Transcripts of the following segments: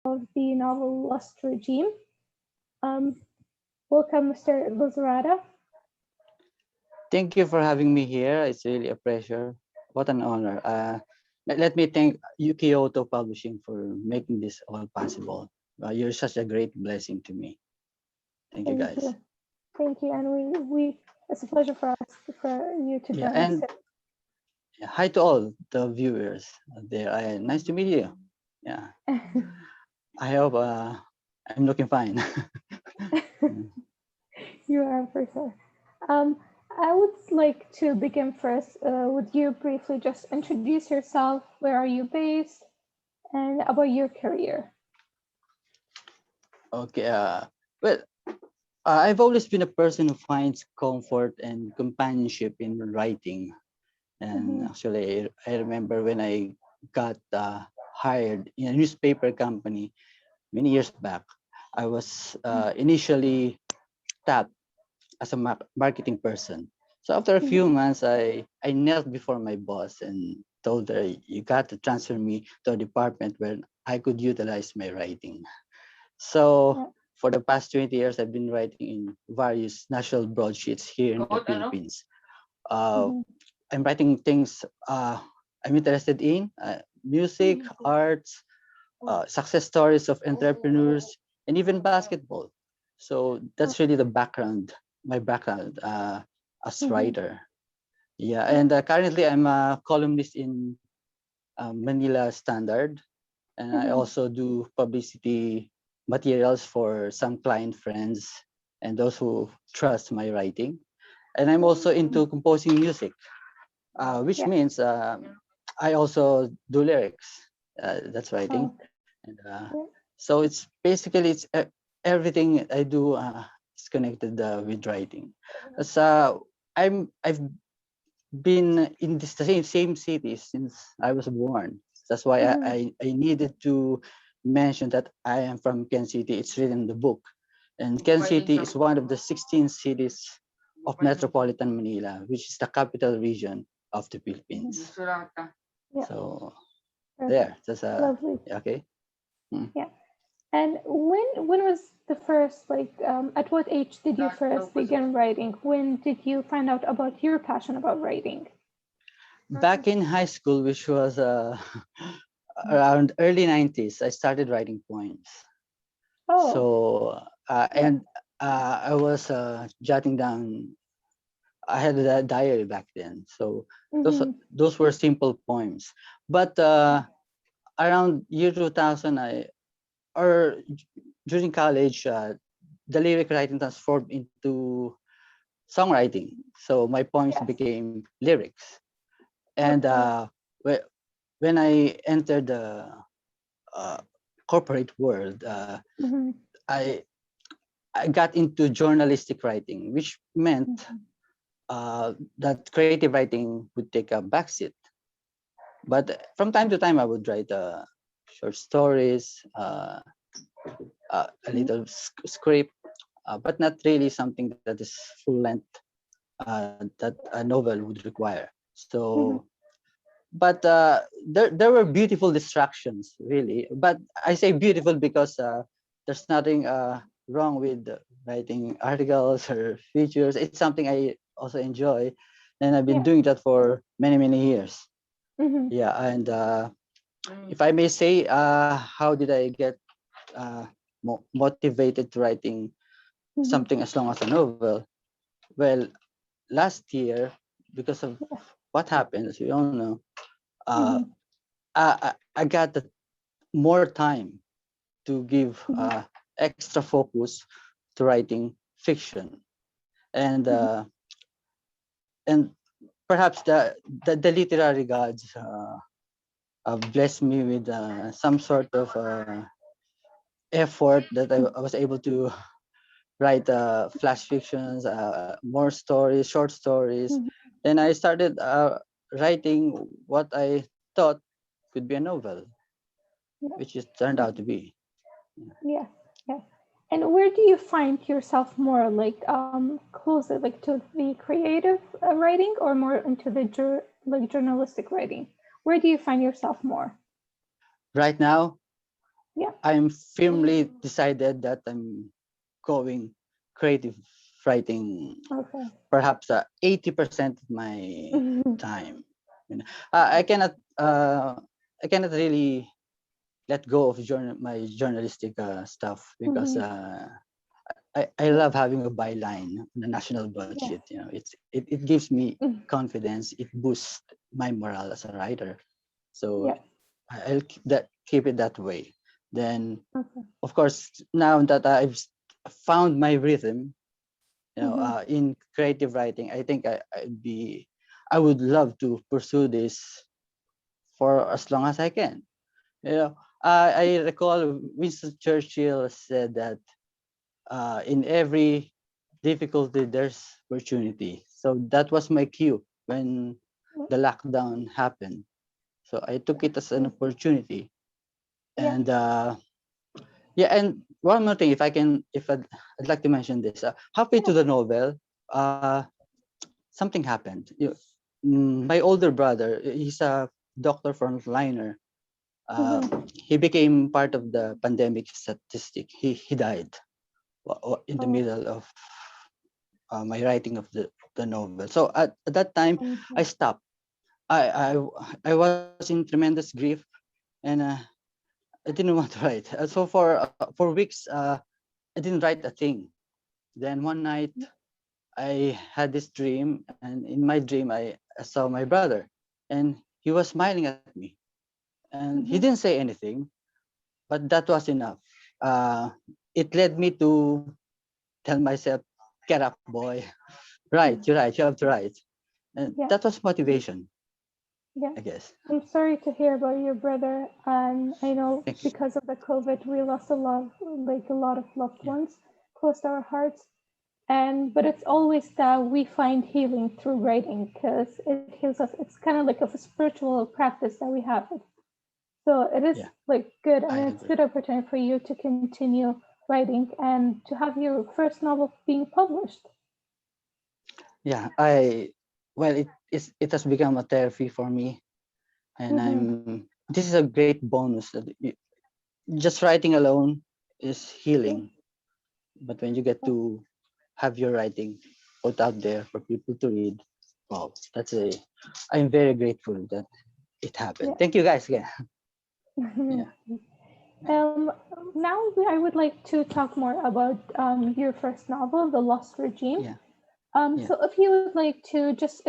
of the novel Lustre regime. Um, Welcome, Mr. Losorata. Thank you for having me here. It's really a pleasure. What an honor. Let me thank Kyoto Publishing for making this all possible. You're such a great blessing to me. Thank you, Thank guys. you. Thank you. And it's a pleasure for us, for you to Yeah, join us. and hi to all the viewers there. Nice to meet you. Yeah, I hope I'm looking fine. You are for sure. Um, I would like to begin first. Would you briefly just introduce yourself? Where are you based? And about your career. Okay. Well, I've always been a person who finds comfort and companionship in writing. And Mm-hmm. actually, I remember when I got hired in a newspaper company many years back, I was initially tapped as a marketing person. So after a Mm-hmm. few months, I knelt before my boss and told her, you got to transfer me to a department where I could utilize my writing. So Yeah. for the past 20 years, I've been writing in various national broadsheets here in the Philippines. Uh, Mm-hmm. I'm writing things I'm interested in, music, Mm-hmm. arts, success stories of entrepreneurs, and even basketball. So that's really the background, my background as Mm-hmm. writer. Yeah, Yeah. and currently I'm a columnist in Manila Standard, and I Mm-hmm. also do publicity materials for some client friends and those who trust my writing. And I'm also into composing music, which Yeah. means I also do lyrics. That's writing, Oh, and yeah. so it's basically everything I do is connected with writing. So I've been in this the same city since I was born. That's why Mm-hmm. I needed to mention that I am from Kansas City. It's written in the book. And Kansas City is one of the 16 cities of Metropolitan Manila, which is the capital region of the Mm-hmm. Philippines. Yeah. So Perfect. there, that's a Lovely. okay. Hmm. Yeah. And when was the first at what age did you first begin writing? When did you find out about your passion about writing? Back in high school, which was around early 90s, I started writing poems. Oh, So yeah. and I was jotting down. I had a diary back then, so those Mm-hmm. those were simple poems. But around year 2000, I or during college, the lyric writing transformed into songwriting. So my poems Yes. became lyrics, and Okay. whe- when I entered the uh, corporate world, Mm-hmm. I I got into journalistic writing, which meant that creative writing would take a backseat. But from time to time, I would write short stories, a little script, but not really something that is full length that a novel would require. So, Mm-hmm. but there were beautiful distractions, really. But I say beautiful because there's nothing wrong with writing articles or features. It's something I also enjoy, and I've been Yeah. doing that for many years. Mm-hmm. Yeah, and if I may say, how did I get motivated to writing Mm-hmm. something as long as a novel? Well, last year, because of Yeah. what happened, as we all know, uh, Mm-hmm. I got the more time to give Mm-hmm. extra focus to writing fiction, and Mm-hmm. and perhaps the literary gods blessed me with some sort of effort that I was able to write flash fictions, more stories, short stories. Mm-hmm. Then I started writing what I thought could be a novel, Yeah. which it turned out to be. Yes. Yes. And where do you find yourself more closer to the creative writing or more into the journalistic writing? Where do you find yourself more? Right now, Yeah. I'm firmly decided that I'm going creative writing, Okay. perhaps 80% of my time. You know, I cannot I cannot really let go of my journalistic stuff because Mm-hmm. I love having a byline on the national budget. Yes. You know, it gives me Mm. confidence. It boosts my morale as a writer. So Yes. I'll keep it that way. Then, Okay. of course, now that found my rhythm, Mm-hmm. in creative writing, I think I would love to pursue this for as long as I can. You know, I recall Winston Churchill said that in every difficulty there's opportunity. So that was my cue when the lockdown happened. So I took it as an Mm. opportunity. Yeah. And yeah, and one more thing, if I can, if I'd like to mention this. Halfway to Yeah. the novel, uh, something happened. My older brother, he's a doctor frontliner. Uh, Mm-hmm. he became part of the pandemic statistic. He died in the Oh, middle of my writing of the novel. So at that time, I'm I stopped. I I was in tremendous grief, and I didn't want to write. So for weeks, I didn't write a thing. Then one night, I had this dream, and in my dream, I saw my brother, and he was smiling at me, and he mm-hmm. didn't say anything, but that was enough. Uh, it led me to tell myself, "Get up, boy! Write, you write, you have to write." And Yeah. that was motivation, Yeah. I guess. I'm sorry to hear about your brother. I know Thank you. because of the COVID, we lost a lot, like a lot of loved Yeah, ones close to our hearts. And but it's always that we find healing through writing because it heals us. It's kind of like a spiritual practice that we have. So it is yeah, like good, I and it's agree. good opportunity for you to continue writing and to have your first novel being published. Yeah, well, it has become a therapy for me, and Mm-hmm. this is a great bonus. Just writing alone is Yeah. healing, but when you get to have your writing put out there for people to read, wow, I'm very grateful that it happened. Yeah. Thank you guys again. Yeah. Yeah, Now I would like to talk more about your first novel, The Lost Regime. yeah, So yeah, if you would like to just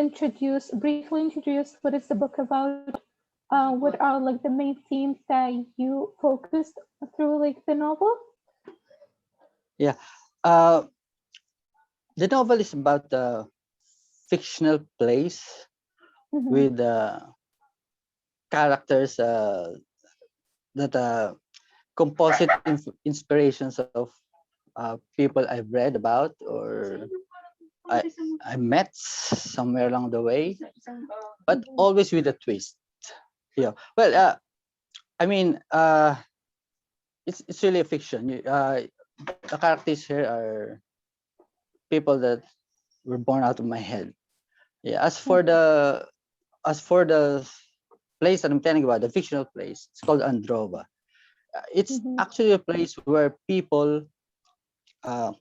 briefly introduce what is the book about, what are like the main themes that you focused through like the novel? yeah. Uh, the novel is about a fictional place Mm-hmm. with characters that composite inspirations of people I've read about or I I met somewhere along the way, but Mm-hmm. always with a twist. Yeah. Well, I mean, it's really a fiction. The characters here are people that were born out of my head. Yeah. Okay. As for the place that I'm telling about, the fictional place, it's called Androva. It's Mm-hmm. actually a place where people uh,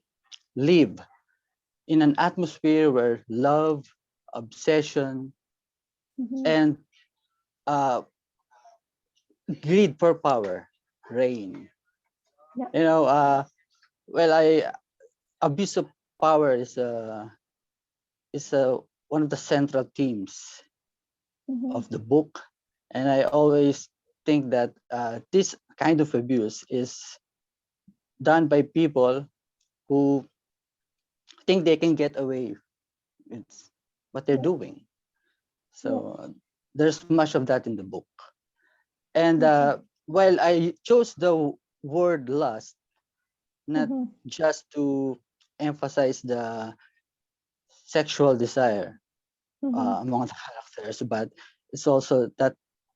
live in an atmosphere where love, obsession, Mm-hmm. and uh, greed for power reign. Yeah. You know, well, I abuse of power is one of the central themes Mm-hmm. of the book, and I always think that this kind of abuse is done by people who think they can get away with what they're Yeah. doing. Yeah. So there's much of that in the book. And Okay. while I chose the word lust, not Mm-hmm. just to emphasize the sexual desire Mm-hmm. among the characters, but it's also that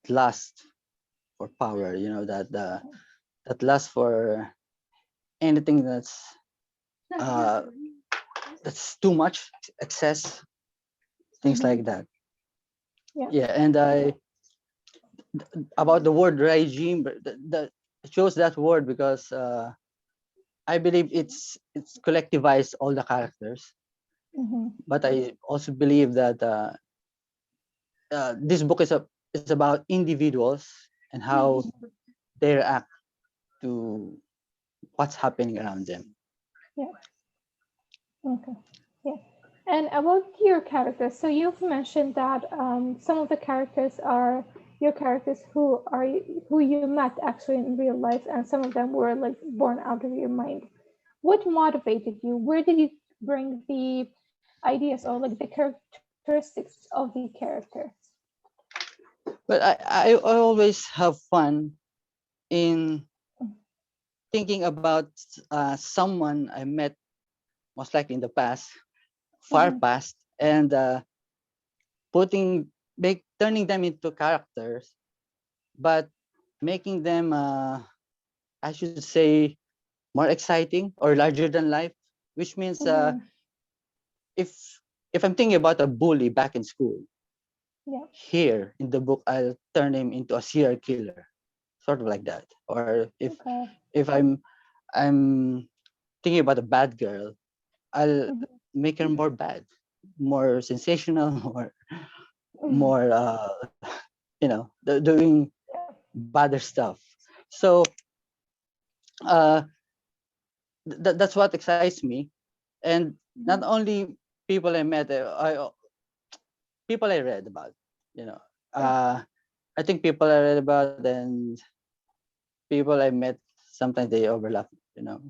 lust for power. You know that lust for anything uh, that's too much, excess, things Mm-hmm. like that. Yeah. Yeah, and I about the word regime. chose that word because I believe it's collectivized all the characters, Mm-hmm. but I also believe that this book is about individuals and how they react to what's happening around them. Yeah. Okay. Yeah. And about your characters, so you've mentioned that some of the characters are your characters who you met actually in real life, and some of them were like born out of your mind. What motivated you? Where did you bring the ideas or like the characteristics of the character? But I always have fun in thinking about someone I met most likely in the past, far Mm-hmm. past, and turning them into characters, but making them I should say more exciting or larger than life, which means Mm-hmm. if if I'm thinking about a bully back in school, Yeah. here in the book I'll turn him into a serial killer, sort of like that. Or Okay. if I'm thinking about a bad girl, I'll Mm-hmm. make her more bad, more sensational, Mm-hmm. more doing Yeah. badder stuff. So that's what excites me, and not Mm-hmm. only people I met, people I read about. You know, Yeah. uh, I think people I read about and people I met sometimes they overlap. You know,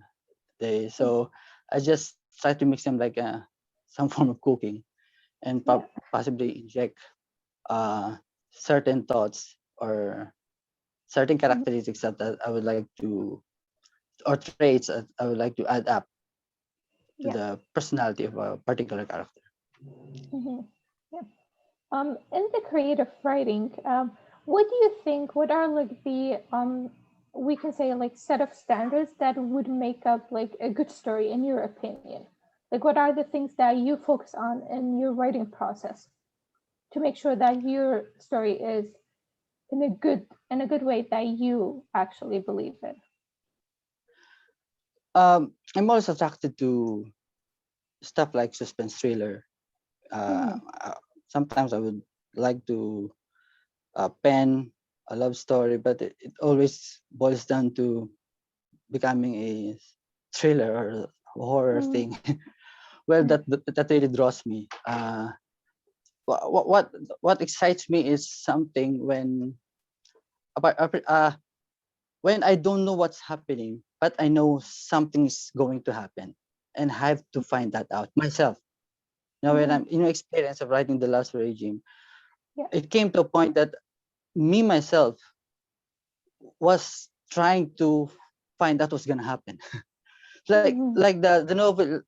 they Mm-hmm. so I just try to mix them like some form of cooking and Yeah. possibly inject uh, certain thoughts or certain Mm-hmm. characteristics that I would like to or traits that I would like to add up to Yeah. the personality of a particular character. Mm-hmm. Yeah. In the creative writing, what do you think? What are like the we can say like set of standards that would make up like a good story in your opinion? Like, what are the things that you focus on in your writing process to make sure that your story is in a good way that you actually believe in? I'm always attracted to stuff like suspense thriller. Uh, Mm-hmm. uh, Sometimes I would like to pen a love story, but it always boils down to becoming a thriller or a horror Mm-hmm. thing. Well, that really draws me. What excites me is something about- uh, uh, when I don't know what's happening, but I know something's going to happen, and I have to find that out myself. Now, when Mm-hmm. I'm in experience of writing the Lustre regime, Yeah. it came to a point that me myself was trying to find out what's gonna happen. Mm-hmm. Like the novel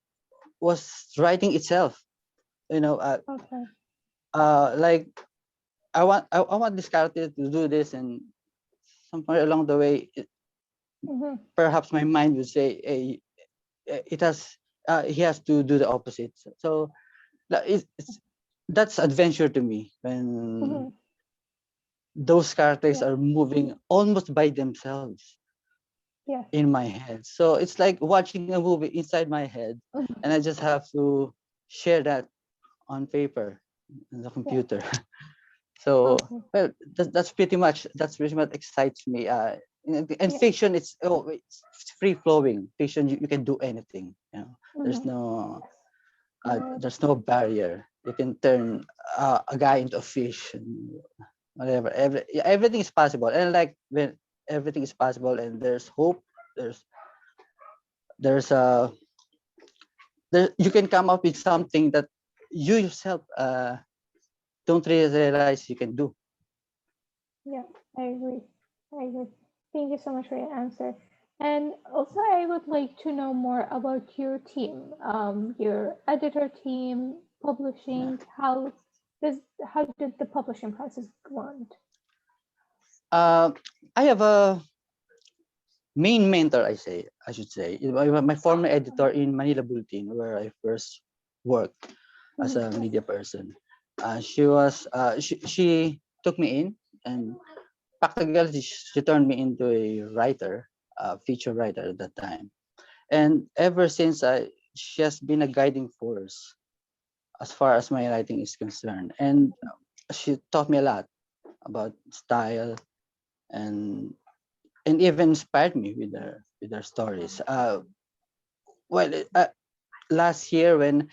was writing itself. You know, Okay. like I want this character to do this, and somewhere along the way, Mm-hmm. perhaps my mind would say, hey, it has he has to do the opposite. So that's adventure to me when Mm-hmm. those characters Yeah. are moving almost by themselves Yes. in my head. So it's like watching a movie inside my head, and I Mm-hmm. just have to share that on paper in the Yeah. computer. So Okay. well, that's pretty much excites me. And Yeah. fiction, it's free flowing. Fiction, you can do anything. You know, Mm-hmm. Right. there's no barrier. You can turn a guy into a fish and whatever. Everything is possible. And like when everything is possible and there's hope, there's there's you can come up with something that you yourself don't really realize you can do. Yeah, I agree. I agree. Thank you so much for your answer. And also, I would like to know more about your team, your editor team, publishing. How did the publishing process go on? Uh, I have a main mentor, I should say. My former editor in Manila Bulletin, where I first worked as Mhm. a Yeah. media person. She took me in and practically she turned me into a writer, a feature writer at that time. And ever since, she has been a guiding force as far as my writing is concerned. And she taught me a lot about style, and even inspired me with her stories. Well, last year when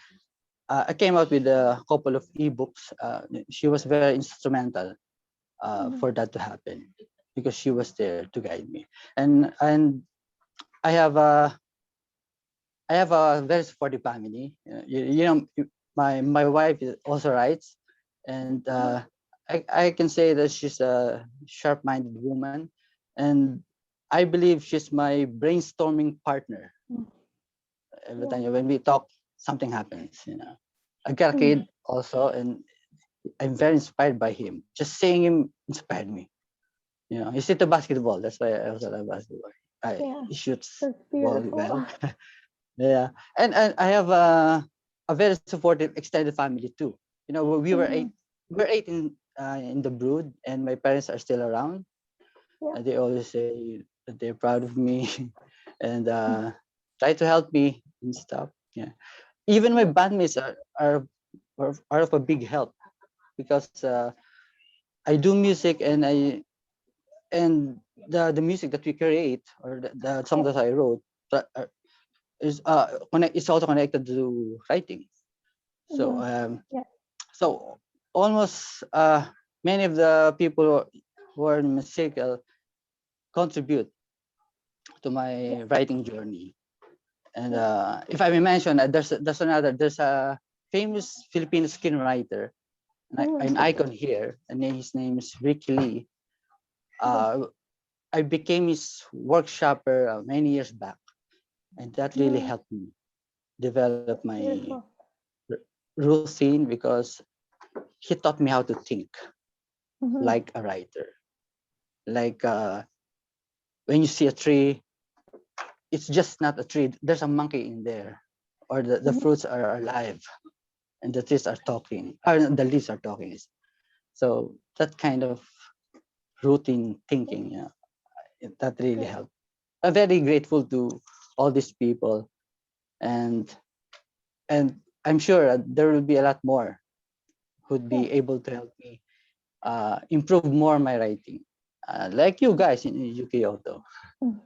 I came out with a couple of ebooks, she was very instrumental Mhm. for that to happen because she was there to guide me. And I have a very supportive family. My wife also writes, and Yeah. I can say that she's a sharp-minded woman, and I believe she's my brainstorming partner. Mm. Every Yeah. time when we talk, something happens. I got a Mm. kid also, and I'm very inspired by him. Just seeing him inspired me. He's into basketball. That's why I also love basketball. Yeah. He shoots That's the ball beautiful. well. Yeah, and I have a very supportive extended family too. We were Mhm. eight. We're eight in the brood, and my parents are still around. Yeah. They always say that they're proud of me, and Mm. try to help me and stuff. Yeah, even my Yeah. bandmates are of a big help because I do music, and the music that we create, or the song Yeah. that I wrote, is also connected to writing. So Mhm. Yeah. so almost many of the people who are in my circle contribute to Yeah. my writing journey. And Yeah. if I may mention, there's a famous Filipino screenwriter, an Mhm. icon here, and his name is Ricky Lee. Yeah. Uh, I became his workshopper many years back, and that really Mm. helped me develop That's my beautiful. routine because he taught me how to think Mhm. like a writer. Like when you see a tree, it's just not a tree. There's a monkey in there, or the Mhm. fruits are alive, and the trees are talking, or the leaves are talking. So that kind of routine Yeah. thinking, that really Yeah. helped. I'm very grateful to all these people, and and I'm sure there will be a lot more who'd Yeah. be able to help me improve more my writing, like you guys in UK Auto. Mm.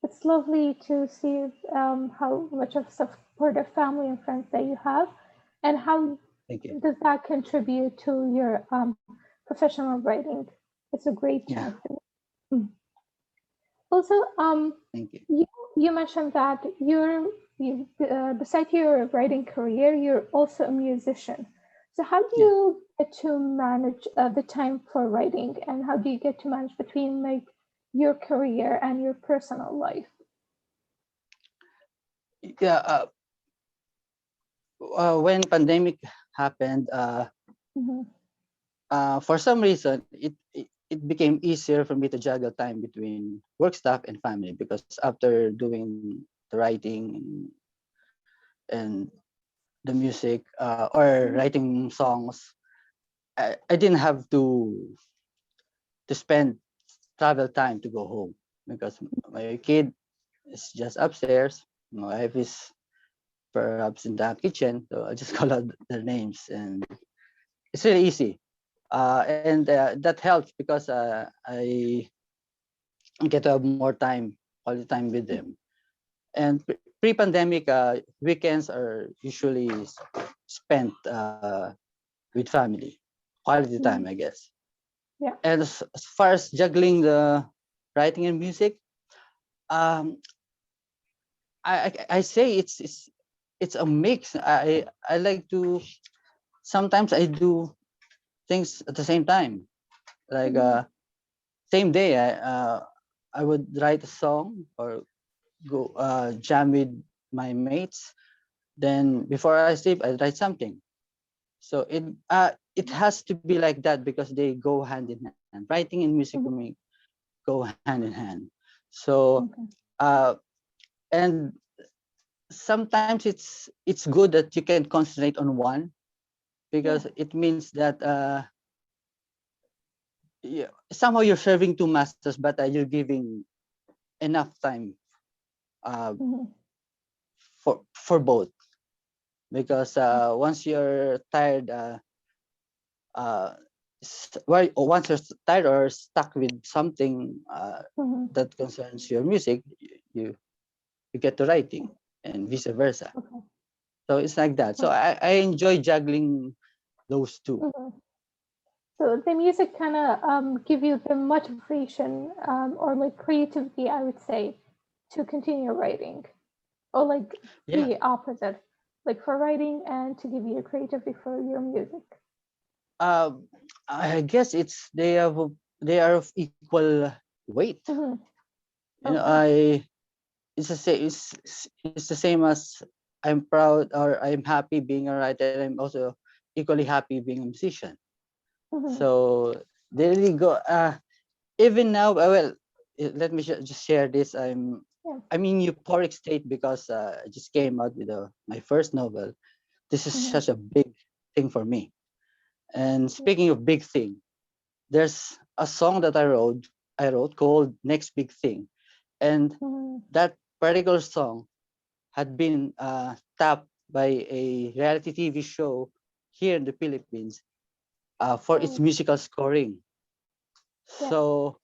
It's lovely to see how much of supportive family and friends that you have, and how Thank you. does that contribute to your professional writing? It's a great Yeah, chance. Mm. Also, thank you. you you mentioned that besides your writing career, you're also a musician. So how do Yeah. you get to manage the time for writing, and how do you get to manage between like your career and your personal life? Yeah. When pandemic happened, Hmm. for some reason, it became easier for me to juggle time between work stuff and family because after doing the writing and the music, or Hmm. writing songs, I didn't have to spend travel time to go home because my kid is just upstairs. My wife is perhaps in the kitchen, so I just call out their names, and it's really easy. And that helps because I get to have more time, quality time with them. And pre-pandemic, weekends are usually spent with family, quality time, I Hmm. guess. Yeah. And as far as juggling the writing and music, um, I say it's a mix. I like to sometimes I do things at the same time. Like Hmm. same day, I would write a song or go jam with my mates. Then before I sleep, I write something. So it has to be like that because they go hand in hand. Writing and music for Hmm. me go hand in hand. So Okay. uh, and sometimes it's good that you can concentrate on one Yeah. because it means that yeah, somehow you're serving two masters, but you're giving enough time uh, Mm-hmm. for both, because once you're tired, once you're tired or stuck with something Mm-hmm. that concerns your music, you you get to writing, and vice versa. Okay. So it's like that. So Okay. I enjoy juggling those two. Mm-hmm. So the music kind of give you the motivation or like creativity, I would say, to continue writing, or like Yeah. the opposite, like for writing and to give you creativity for your music. uh, I guess they are of equal weight. Mm-hmm. You know, Okay. I it's the same as I'm proud or I'm happy being a writer. I'm also equally happy being a musician. Mm-hmm. So they really go. Even now, let me just share this. Yeah. I'm in euphoric state because I just came out with my first novel. This is Mm-hmm. such a big thing for me. And speaking of big thing, there's a song that I wrote called Next Big Thing. And Mm-hmm. that particular song had been tapped by a reality TV show here in the Philippines for its Oh, musical scoring. yeah. So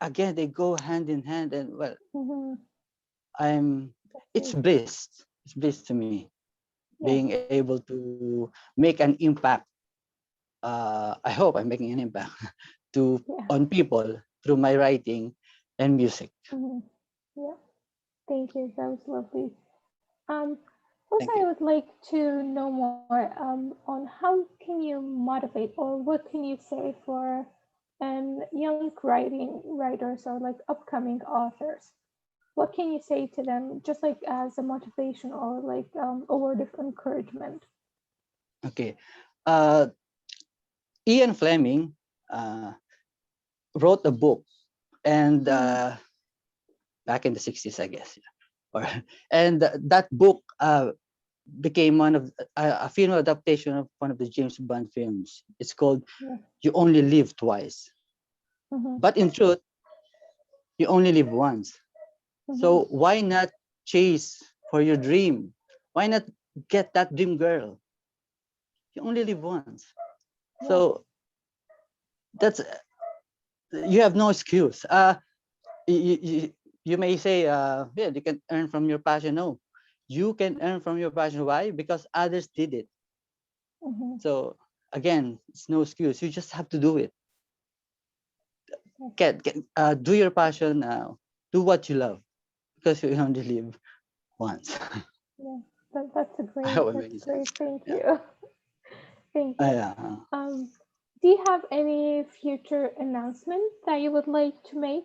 again, they go hand in hand, and well, Mm-hmm. I'm That's it's great. bliss. It's bliss to me Yeah. being able to make an impact. I hope I'm making an impact to Yeah. on people through my writing and music. Mm-hmm. Yeah. Thank you. That was lovely. Um, also, Thank I you. would like to know more on how can you motivate or what can you say for young writers or like upcoming authors? What can you say to them, just like as a motivation or like a word of encouragement? Okay. Uh, Ian Fleming uh, wrote a book, and Mm-hmm. back in the 60s, I guess. Yeah. Or and that book became one of a film adaptation of one of the James Bond films. It's called Yeah. You Only Live Twice. Mm-hmm. But in truth, you only live once. Mm-hmm. So why not chase for your dream? Why not get that dream girl? You only live once. Yeah. So that's you have no excuse. You, you, you may say, yeah, you can earn from your passion. No, you can earn from your passion. Why? Because others did it. Mm-hmm. So again, it's no excuse. You just have to do it. Yes. Do your passion. Do what you love, because you only live once. Yeah. That's a I great. hope I'm That's making sense. great. Thank Yeah. you. Thank you. Yeah. Um, do you have any future announcement that you would like to make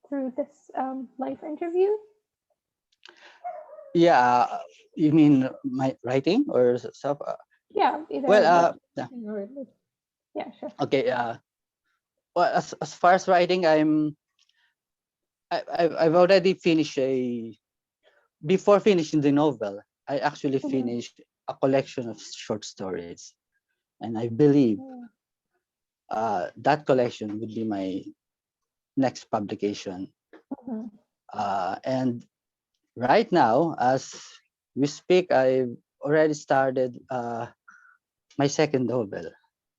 through this live interview? Yeah. You mean my writing or stuff? Yeah, either Well, like yeah. or like, yeah, sure. Okay. Well, as far as writing, I've already finished a before finishing the novel. I actually Mm-hmm. finished a collection of short stories, and I believe Yeah. that collection would be my next publication. Mm-hmm. And right now, as we speak, I've already started my second novel.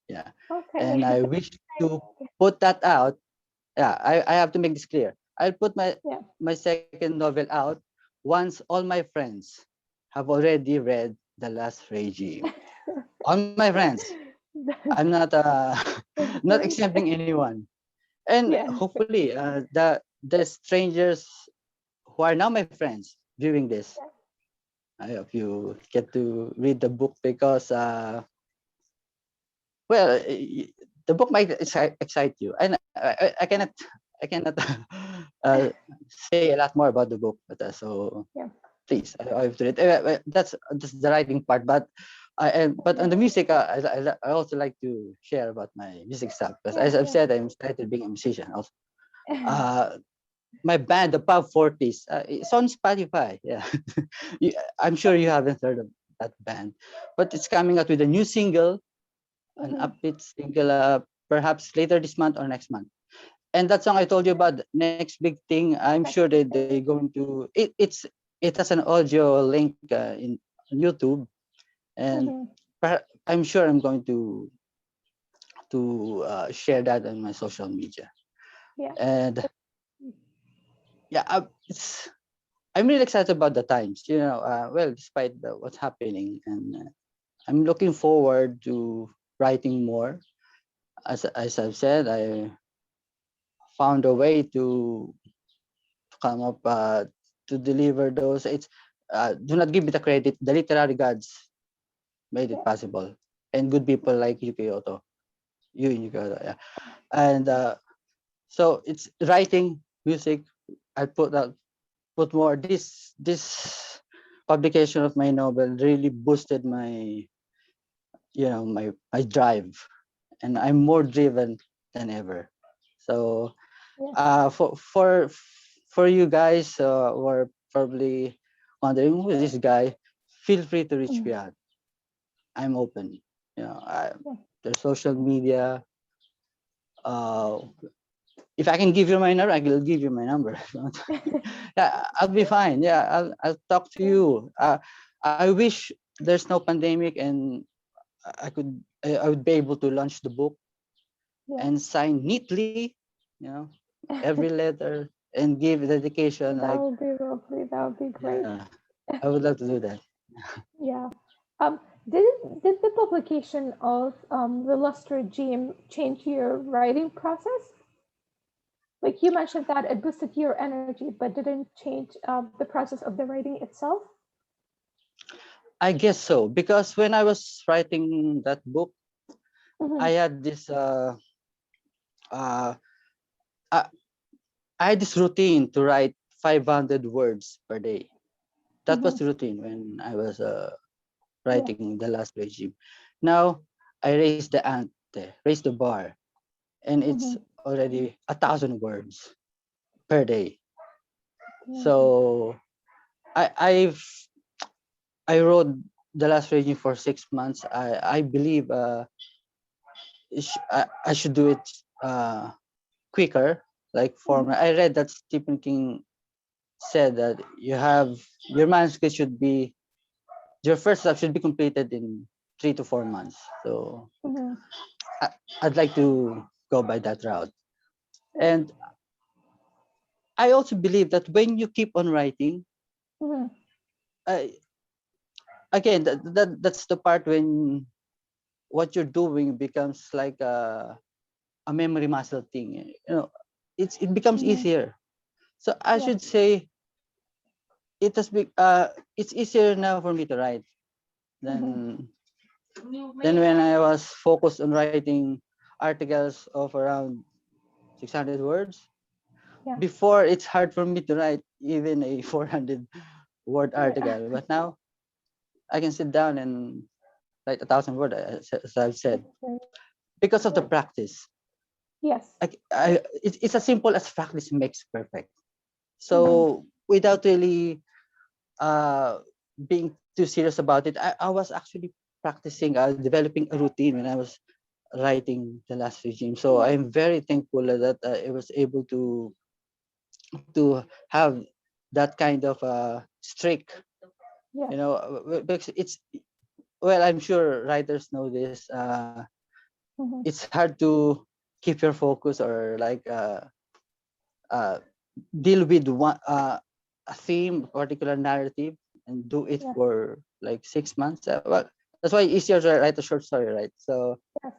Yeah, and Okay. I wish to put that out. Yeah, I have to make this clear. I'll put Yeah. my second novel out once all my friends have already read The Last Regime. All my friends. I'm not That's not great. exempting anyone. And Yeah, sure. hopefully the strangers who are now my friends viewing this, I hope you get to read the book, because well, the book might excite you, and I cannot I cannot uh, say a lot more about the book, but so Yeah. please, I have to read. That's the writing part, but on Yeah. the music, I also like to share about my music stuff, because Yeah, as I've sure. said, I'm started being a musician also. Uh, my band, the Pub Forties, it's on Spotify. Yeah, I'm sure you haven't heard of that band, but it's coming out with a new single, an Mm-hmm. upbeat single. perhaps later this month or next month. And that song I told you about, the next big thing, I'm sure Next that they're thing. going to it has an audio link in YouTube, and Mm-hmm. I'm sure I'm going to share that on my social media. Yeah. And yeah, I'm really excited about the times. Well, despite what's happening, and I'm looking forward to writing more. As I've said, I found a way to come up to deliver those. It's Do not give me the credit. The literary gods made it Yeah. possible, and good people like Yuki Oto, yeah. And so it's writing, music. I put more. This publication of my novel really boosted my drive, and I'm more driven than ever. So Yeah. for you guys who are probably wondering who is this guy, feel free to reach Mm. me out. I'm open. Yeah. There's social media. Uh, if I can give you my number, I will give you my number. If you want. Yeah, I'll be fine. Yeah, I'll talk to Yeah. you. I wish there's no pandemic, and I would be able to launch the book Yeah. and sign neatly, you know, every letter, and give dedication. That Like, would be lovely. That would be great. yeah, I would love to do that. Yeah. Um, did the publication of the Lustre Gem change your writing process? Like you mentioned that it boosted your energy, but didn't change the process of the writing itself. I guess so, because when I was writing that book, Mm-hmm. I had this uh, I, I had this routine to write 500 words per day. That was Mm-hmm. the routine when I was Yeah. writing the last regime. Now I raised the bar, and Mm-hmm. it's already 1,000 words per day. Mm-hmm. So I I've I wrote the last regime for 6 months. I believe I should do it quicker, like Mm-hmm. format. I read that Stephen King said that your manuscript should be your first draft should be completed in 3 to 4 months. So Mm-hmm. I, I'd like to go by that route. Yeah. And I also believe that when you keep on writing, Mm-hmm. uh, again, that's the part when what you're doing becomes like a memory muscle thing. It becomes Mm-hmm. easier. So I Yeah. should say it's easier now for me to write Mm-hmm. than when I was focused on writing articles of around 600 words. Yeah. Before, it's hard for me to write even a 400 word Yeah. article, but now I can sit down and write 1,000 words, as I've said, That's great. because of the Yeah. practice. Yes. It's as simple as practice makes perfect. Mm-hmm. So without really uh, being too serious about it, I was actually practicing, developing a routine when I was writing the last regime. So Yeah. I'm very thankful that I was able to have that kind of streak. Yes. Because it's well, I'm sure writers know this. Mm-hmm. It's hard to keep your focus, or like uh, deal with a theme, a particular narrative, and do it Yes. for like 6 months. Well, that's why it's easier to write a short story, right? So Yes.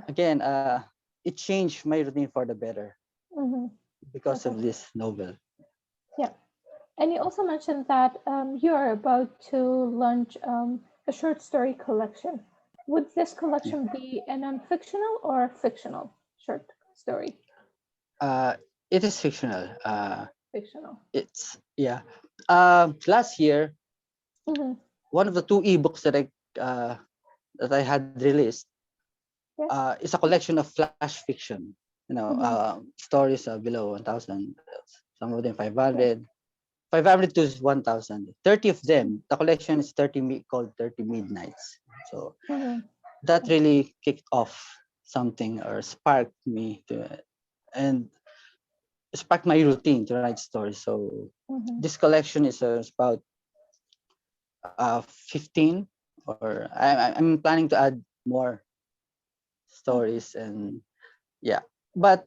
again, it changed my routine for the better Mm-hmm. because of Perfect. this novel. Yeah. And you also mentioned that you are about to launch a short story collection. Would this Yeah. collection be a non-fictional or fictional short story? Uh, it is fictional. Fictional. It's yeah. Last year, Mm-hmm. one of the two ebooks that I had released Yes. is a collection of flash fiction. Mm-hmm. Stories below 1,000. Some of them Yes. 500, 500 to 1,000. 30 of Mm-hmm. them. The collection is called 30 Midnights. So Mm-hmm. that really kicked off. something or sparked me to and sparked my routine to write stories. So Mm-hmm. this collection is about 15, or I'm planning to add more Okay. stories, and yeah. But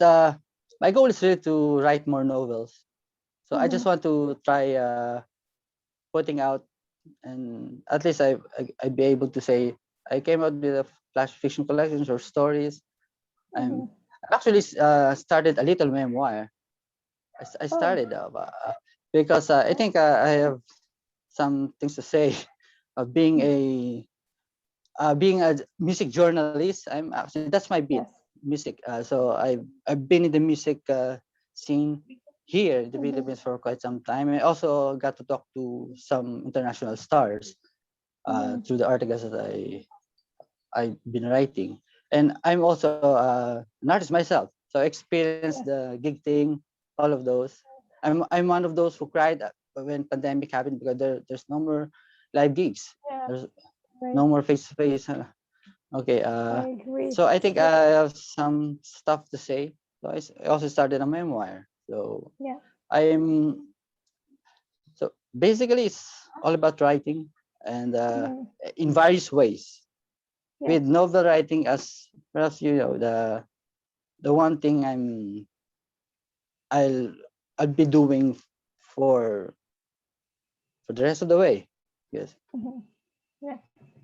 my goal is really to write more novels. So I Mm-hmm. just want to try putting out, and at least I'd be able to say I came out with a flash fiction collections or stories. Mm-hmm. I actually started a little memoir. I Oh, started because I oh, think I have some things to say. Being a music journalist, I'm actually that's my beat, yes. music. So I've been in the music scene here in the Mm-hmm. Philippines for quite some time. I also got to talk to some international stars Mm-hmm. through the articles that I've been writing. And I'm also an artist myself, so I experienced Yes. the gig thing, all of those. I'm one of those who cried when pandemic happened because there's no more live gigs. Yeah. There's Right. no more face to face. Okay. I agree. So I think Yeah. I have some stuff to say. So I also started a memoir. So Yeah. I'm so basically it's all about writing, and Mm-hmm. in various ways. Yes. With novel writing as perhaps the one thing I'll I'll be doing for for the rest of the way. Yes. Mm-hmm. Yeah.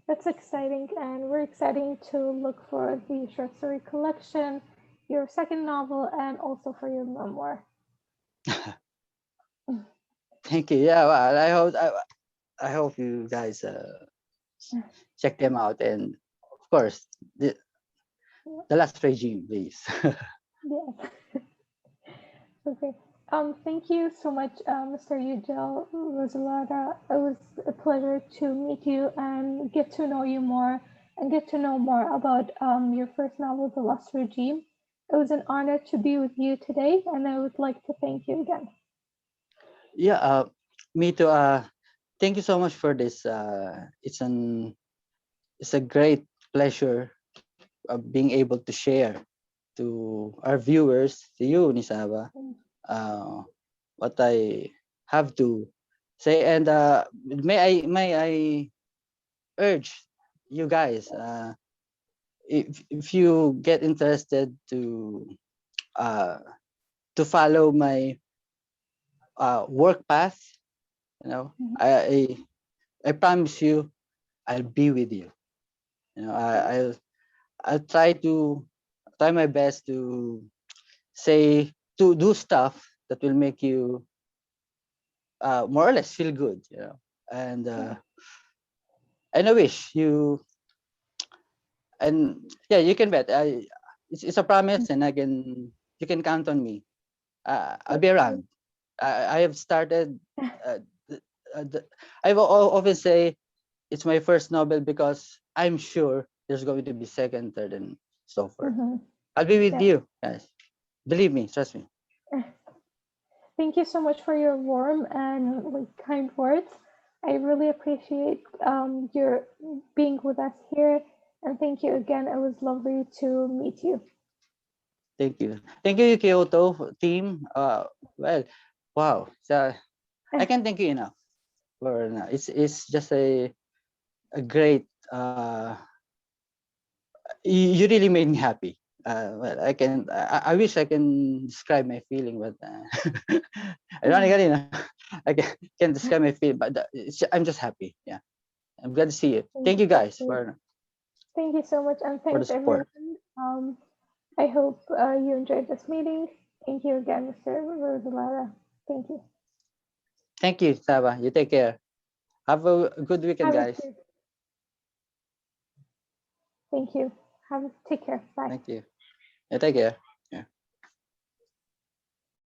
That's exciting, and we're exciting to look for the short story collection, your second novel, and also for your memoir. Thank you. Yeah. Well, I hope you guys check them out, and of course the last regime, please. Yes. Okay. Thank you so much, Mr. Yugel Losorata. It was a pleasure to meet you and get to know you more and get to know more about your first novel, The Lustre Regime. It was an honor to be with you today, and I would like to thank you again. Yeah. Me too. Thank you so much for this. It's a great pleasure of being able to share to our viewers, to you, Nisaba, Mm. uh, what I have to say. And may I urge you guys, if you get interested uh, to follow my work path, you know, Mhm. I promise you, I'll be with you. You know, Yes. I'll try my best to say to do stuff that will make you more or less feel good, you know. Yeah. And I wish you, and yeah, you can bet. It's a promise, and I can you can count on me. I'll Thank be you. around. I have started. Uh, th- often say it's my first novel because I'm sure there's going to be second, third, and so forth. Mhm. I'll be with Yes. you, guys. Believe me, trust me. Thank you so much for your warm and like kind words. I really appreciate your being with us here, and thank you again. It was lovely to meet you. Thank you, Kyoto team. Well, wow. So I can't thank you enough for it's just a great. You really made me happy. Well, I wish I can describe my feeling, but ironically, no, can't describe my feeling. But I'm just happy. Yeah, I'm glad to see you. Thank Thank you. you guys Thank for you so much, and the thanks support. everyone. I hope you enjoyed this meeting. Thank you again, Mr. Rosalara. Thank you. Thank you, Saba. You take care. Have a good weekend, Have a guys. good. Thank you. Have take care. Bye. Thank you. You take care.